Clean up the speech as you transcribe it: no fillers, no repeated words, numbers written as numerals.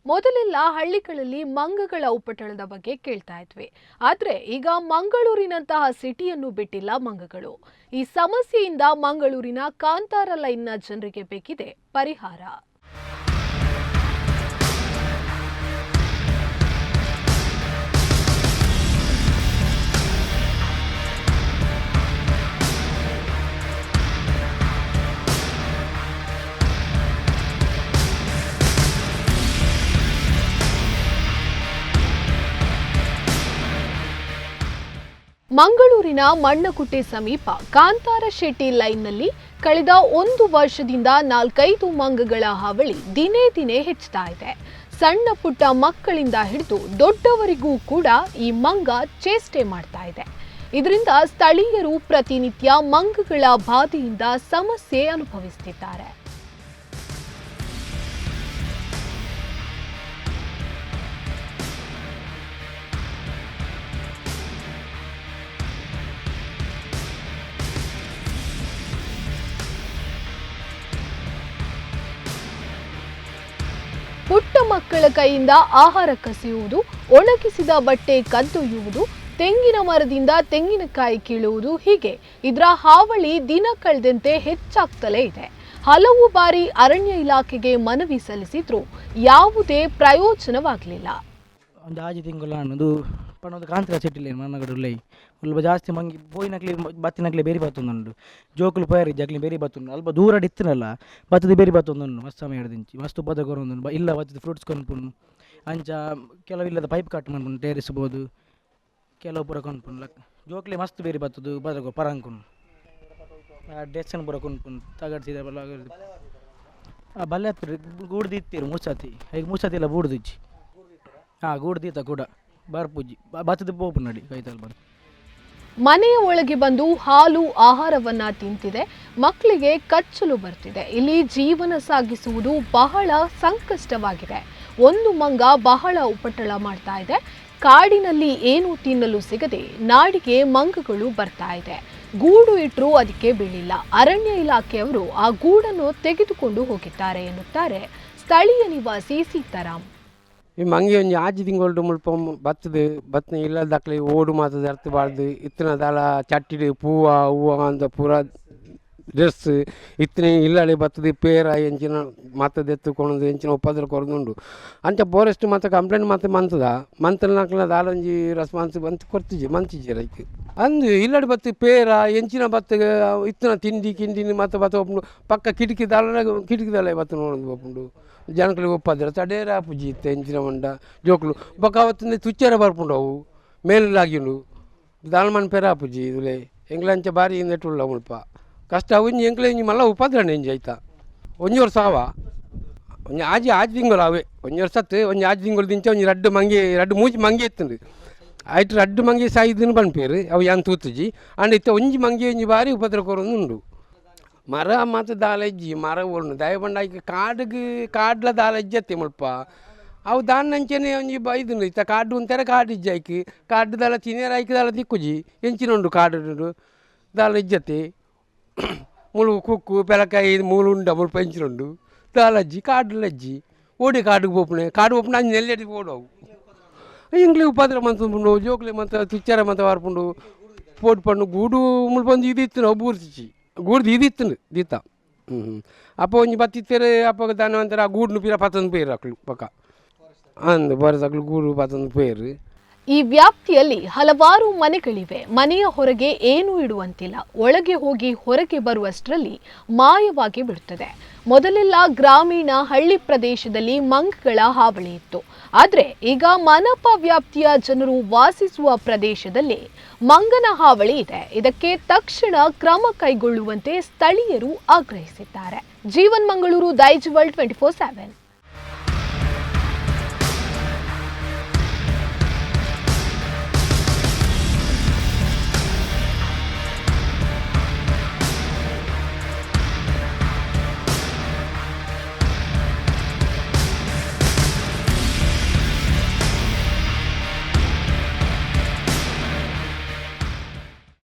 ಮೊದಲೆಲ್ಲ ಹಳ್ಳಿಗಳಲ್ಲಿ ಮಂಗಗಳ ಉಪಟಳದ ಬಗ್ಗೆ ಕೇಳ್ತಾ ಇದ್ವಿ. ಆದ್ರೆ ಈಗ ಮಂಗಳೂರಿನಂತಹ ಸಿಟಿಯನ್ನು ಬಿಟ್ಟಿಲ್ಲ ಮಂಗಗಳು. ಈ ಸಮಸ್ಯೆಯಿಂದ ಮಂಗಳೂರಿನ ಕಾಂತಾರ ಲೈನ್ನ ಜನರಿಗೆ ಬೇಕಿದೆ ಪರಿಹಾರ. ಮಂಗಳೂರಿನ ಮಣ್ಣಕುಟ್ಟೆ ಸಮೀಪ ಕಾಂತಾರ ಶೆಟ್ಟಿ ಲೈನ್ನಲ್ಲಿ ಕಳೆದ 1 ವರ್ಷದಿಂದ 4-5 ಮಂಗಗಳ ಹಾವಳಿ ದಿನೇ ದಿನೇ ಹೆಚ್ಚುತ್ತಾ ಇದೆ. ಸಣ್ಣ ಪುಟ್ಟ ಮಕ್ಕಳಿಂದ ಹಿಡಿದು ದೊಡ್ಡವರಿಗೂ ಕೂಡ ಈ ಮಂಗ ಚೇಷ್ಟೆ ಮಾಡ್ತಾ ಇದೆ. ಇದರಿಂದ ಸ್ಥಳೀಯರು ಪ್ರತಿನಿತ್ಯ ಮಂಗಗಳ ಬಾಧೆಯಿಂದ ಸಮಸ್ಯೆ ಅನುಭವಿಸುತ್ತಿದ್ದಾರೆ. ಪುಟ್ಟ ಮಕ್ಕಳ ಕೈಯಿಂದ ಆಹಾರ ಕಸಿಯುವುದು, ಒಣಗಿಸಿದ ಬಟ್ಟೆ ಕದ್ದೊಯ್ಯುವುದು, ತೆಂಗಿನ ಮರದಿಂದ ತೆಂಗಿನಕಾಯಿ ಕೀಳುವುದು, ಹೀಗೆ ಇದರ ಹಾವಳಿ ದಿನ ಕಳೆದಂತೆ ಹೆಚ್ಚಾಗ್ತಲೇ ಇದೆ. ಹಲವು ಬಾರಿ ಅರಣ್ಯ ಇಲಾಖೆಗೆ ಮನವಿ ಸಲ್ಲಿಸಿದ್ರೂ ಯಾವುದೇ ಪ್ರಯೋಜನವಾಗಲಿಲ್ಲ. ಒಂದು ಆಜಿ ತಿಂಗಳ ಅನ್ನೋದು ಪಣದ ಕಾಂತರ ಚೆಟ್ಟಿಲ್ಲ ಮನಗಡುಲ್ಲೈ ಸ್ವಲ್ಪ ಜಾಸ್ತಿ ಮಂಗಿ ಬೋಯಿನಕ್ಲಿ ಬತ್ತಿನಕ್ಲಿ ಬೇರೆ ಬತ್ತೊಂದುಂಡು ಜೋಕುಲು ಪಯರ್ ಇದ್ದಾಗಲಿ ಬೇರೆ ಬತ್ತುಂಡು ಅಲ್ಪ ದೂರ ಇತ್ತನಲ್ಲ ಬತ್ತದ ಬೇರೆ ಬತ್ತೊಂದುಂಡು ಮಸ್ತ್ ಸಮಯ ಹಿಡಿದಿಂಚಿ ಮಸ್ತ್ ಉಪದ ಕೊರೊಂದು ಇಲ್ಲ ಬತ್ತದ ಫ್ರೂಟ್ಸ್ ಕೊಂಡ್ಪುಂಡು ಅಂಚ ಕೆಲವಿಲ್ಲದ ಪೈಪ್ ಕಟ್ ಮಾಡ್ಕೊಂಡು ಟೇರಿಸ್ಬೋದು ಕೆಲವು ಪೂರ ಕೊಂಡ್ಪುಂಡು ಜೋಕ್ಲಿ ಮಸ್ತ್ ಬೇರೆ ಬತ್ತದು ಬದಗೋ ಪರಂಕುಂಡು ಡೆಸ್ಸನ್ ಪೂರ ಕೊಂಡ್ಪುಂಡು ತಗಡ್ಸಿದ ಬಲ್ಲೆ ಹತ್ತಿರ ಗೂಡ್ದು ಇತ್ತೀರು ಮೂಸತಿ ಈಗ ಮೂಸತಿ ಎಲ್ಲ ಬೂಡ್ದಿಚ್ಚಿ ಗೂಡ್ದೀತ ಕೂಡ ಬರ್ಪುಜಿ ಬತ್ತದ ಪೋಪು ನಡಿ ಕೈತಲ್ ಬಂದು ಮನೆಯ ಒಳಗೆ ಬಂದು ಹಾಲು ಆಹಾರವನ್ನ ತಿಂತಿದೆ, ಮಕ್ಕಳಿಗೆ ಕಚ್ಚಲು ಬರ್ತಿದೆ. ಇಲ್ಲಿ ಜೀವನ ಸಾಗಿಸುವುದು ಬಹಳ ಸಂಕಷ್ಟವಾಗಿದೆ. ಒಂದು ಮಂಗ ಬಹಳ ಉಪಟಳ ಮಾಡ್ತಾ ಇದೆ. ಕಾಡಿನಲ್ಲಿ ಏನು ತಿನ್ನಲು ಸಿಗದೆ ನಾಡಿಗೆ ಮಂಗಗಳು ಬರ್ತಾ ಇದೆ. ಗೂಡು ಇಟ್ಟರೂ ಅದಕ್ಕೆ ಬೀಳಿಲ್ಲ. ಅರಣ್ಯ ಇಲಾಖೆಯವರು ಆ ಗೂಡನ್ನು ತೆಗೆದುಕೊಂಡು ಹೋಗಿದ್ದಾರೆ ಎನ್ನುತ್ತಾರೆ ಸ್ಥಳೀಯ ನಿವಾಸಿ ಸೀತಾರಾಮ್. ಈ ಮಂಗಿ ಒಂಜಿ ಆಜಿ ತಿಂಗಳು ಮುಲ್ಪ ಬತ್ತನ ಇಲ್ಲದಕ್ಲಿ ಓಡು ಮಾತದ ಅರ್ಥಬಾರ್ದು ಇತ್ತಿನ ದಾಲ ಚಟ್ಟಿಡು ಹೂವ ಅಂತ ಪೂರ ಡ್ರೆಸ್ ಇತ್ತಿನ ಇಲ್ಲಡೆ ಬತ್ತದ ಪೇರ ಎಂಚಿನ ಮಾತದ ಎತ್ತುಕೊಂಡು ಎಂಚಿನ ಉಪದ್ರ ಕೊರದುಂಡು ಅಂಚ ಫಾರೆಸ್ಟ್ ಮತ್ತು ಕಂಪ್ಲೇಂಟ್ ಮತ್ತು ಮಂತದ ನಾಲ್ಕನ ದಾಲಂಜಿ ರೆಸ್ಪಾನ್ಸ್ ಬಂತು ಕೊರ್ತಿಜಿ ಮಂತಿಜಿ ರೈಕ್ ಅಂದು ಇಲ್ಲಡೆ ಬತ್ತು ಪೇರ ಎಂಚಿನ ಬತ್ತ ಇತ್ತಿನ ತಿಂಡಿ ಕಿಂಡಿನಿ ಮತ್ತು ಬತ್ತ ಒಪ್ಪುಂಡು ಪಕ್ಕ ಕಿಟಕಿ ದಾಲ ಬತ್ತು ನೋಡೋದು ಒಪ್ಪುಂಡು ಜನಗಳಿಗೆ ಒಪ್ಪದ್ರ ತಡೇರ ಪೂಜಿ ಇತ್ತೆ ಎಂಚಿನ ಮಂಡ ಜೋಕ್ಲು ಬೊಕ್ಕ ಅವತ್ತಿಂದ ತುಚ್ಚರ ಬರ್ಪುಂಡು ಅವು ಮೇಲಾಗಿಂಡು ದಾಲ್ಮನ್ ಪೆರ ಪೂಜಿ ಇದುಲೆ ಎಂಗ್ಲಂಚ ಬಾರಿ ನೆಟ್ಟುಳ್ಳ ಮುಲ್ಪ ಕಷ್ಟ ಒಂಜಿ ಎಂಕ್ಲೆ ಒಂಜಿ ಮಲ್ಲ ಉಪದ್ರಣ ಎಂಜಿ ಆಯ್ತಾ ಒಂಜಿ ವರ್ಷ ಆವ ಒಂಜಿ ಆಜಿ ತಿಂಗಳು ಅವೇ ಒಂಜಿ ವರ್ಷ ಒಂಜಿ ಆಜಿ ತಿಂಗಳು ದಿಂಚ ಒಂಜಿ ರಡ್ಡು ಮೂಜಿ ಮಂಗಿ ಎತ್ತುಂಡು ಆಯ್ತು ರಡ್ಡು ಮಂಗಿ ಸಾಯಿದಿನ ಬನ್ಪೇರು ಅವು ಯಾನ್ ತೂತುಜಿ ಅಂಡ್ ಇತ್ತ ಒಂಜಿ ಮಂಗಿ ಒಂಜಿ ಬಾರಿ ಉಪದ್ರ ಕೊರೊಂದು ಉಂಡು ಮರ ಮತ್ತು ದಾಲಜ್ಜಿ ಮರ ಒಳ್ಳು ದಯಬಂಡ ಕಾಡ್ಲ ದಾಲಜ್ಜತ್ತೆ ಮುಲ್ಪ ಅವು ದಾನ್ನಂಚನೆ ಒಂಜಿ ಇದನ್ನು ಇತ್ತ ಕಾಡು ಒಂಥರ ಕಾಡು ಇಜ್ಜಾಯ್ಕೆ ಕಾಡು ದಾಲ ತಿನ್ನೇರ ಆಯ್ಕೆ ದಾಲ ತಿಕ್ಕುಜಿ ಎಂಚಿನುಂಡು ಕಾಡು ದಾಲ ಇಜ್ಜತ್ತೆ ಮುಳು ಕುಕ್ಕು ಪೆಲಕಾಯಿ ಮೂಲು ಉಂಡ ಮುಲ್ಪ ಎಂಚಿನುಂಡು ದಾಲಜ್ಜಿ ಕಾಡುಲಜ್ಜಿ ಓಡಿ ಕಾಡಿಗೆ ಪೋಪುನೆ ಕಾಡು ಪೋಪುನ ಅಂಜಿ ನೆಲ್ಲೆಡಿ ಓಡವು ಇಂಗ್ಲಿ ಉಪದ್ರ ಮಂತುಂಡು ಜೋಕ್ಲೆ ಮತ್ತು ತುಚ್ಚಾರ ಮತ್ತು ವಾರ್ಪುಂಡು ಪೋಟ್ ಪಣ್ಣು ಗೂಡು ಮುಳ್ಪೊಂದು ಇದಿತ್ತು ನಾವು ಬೂರ್ತಿಚ್ಚಿ ಗೂಡ್ದು ಇದಿತ್ತು ದೀತ ಅಪ್ಪ ಒಂಜಿ ಬತ್ತಿತ್ತೇರೆ ಅಪ್ಪ ದಾನ ಅಂತಾರೆ ಆ ಗೂಡ್ನು ಪೀರ ಪತ್ತೊಂದು ಪೇರು ಹಾಕ್ಲು ಪಕ್ಕ ಅಂದು ಬರದಾಕ್ಲು ಗೂಡು ಪತ್ತೊಂದು ಪೇರು. ಈ ವ್ಯಾಪ್ತಿಯಲ್ಲಿ ಹಲವಾರು ಮನೆಗಳಿವೆ. ಮನೆಯ ಹೊರಗೆ ಏನೂ ಇಡುವಂತಿಲ್ಲ. ಒಳಗೆ ಹೋಗಿ ಹೊರಗೆ ಬರುವಷ್ಟರಲ್ಲಿ ಮಾಯವಾಗಿ ಬಿಡುತ್ತದೆ. ಮೊದಲೆಲ್ಲ ಗ್ರಾಮೀಣ ಹಳ್ಳಿ ಪ್ರದೇಶದಲ್ಲಿ ಮಂಗಗಳ ಹಾವಳಿ ಇತ್ತು. ಆದರೆ ಈಗ ಮನಪಾ ವ್ಯಾಪ್ತಿಯ ಜನರು ವಾಸಿಸುವ ಪ್ರದೇಶದಲ್ಲಿ ಮಂಗನ ಹಾವಳಿ ಇದೆ. ಇದಕ್ಕೆ ತಕ್ಷಣ ಕ್ರಮ ಕೈಗೊಳ್ಳುವಂತೆ ಸ್ಥಳೀಯರು ಆಗ್ರಹಿಸಿದ್ದಾರೆ. ಜೀವನ್ ಮಂಗಳೂರು, ದೈಜ್ ವರ್ಲ್ಡ್ 24/7.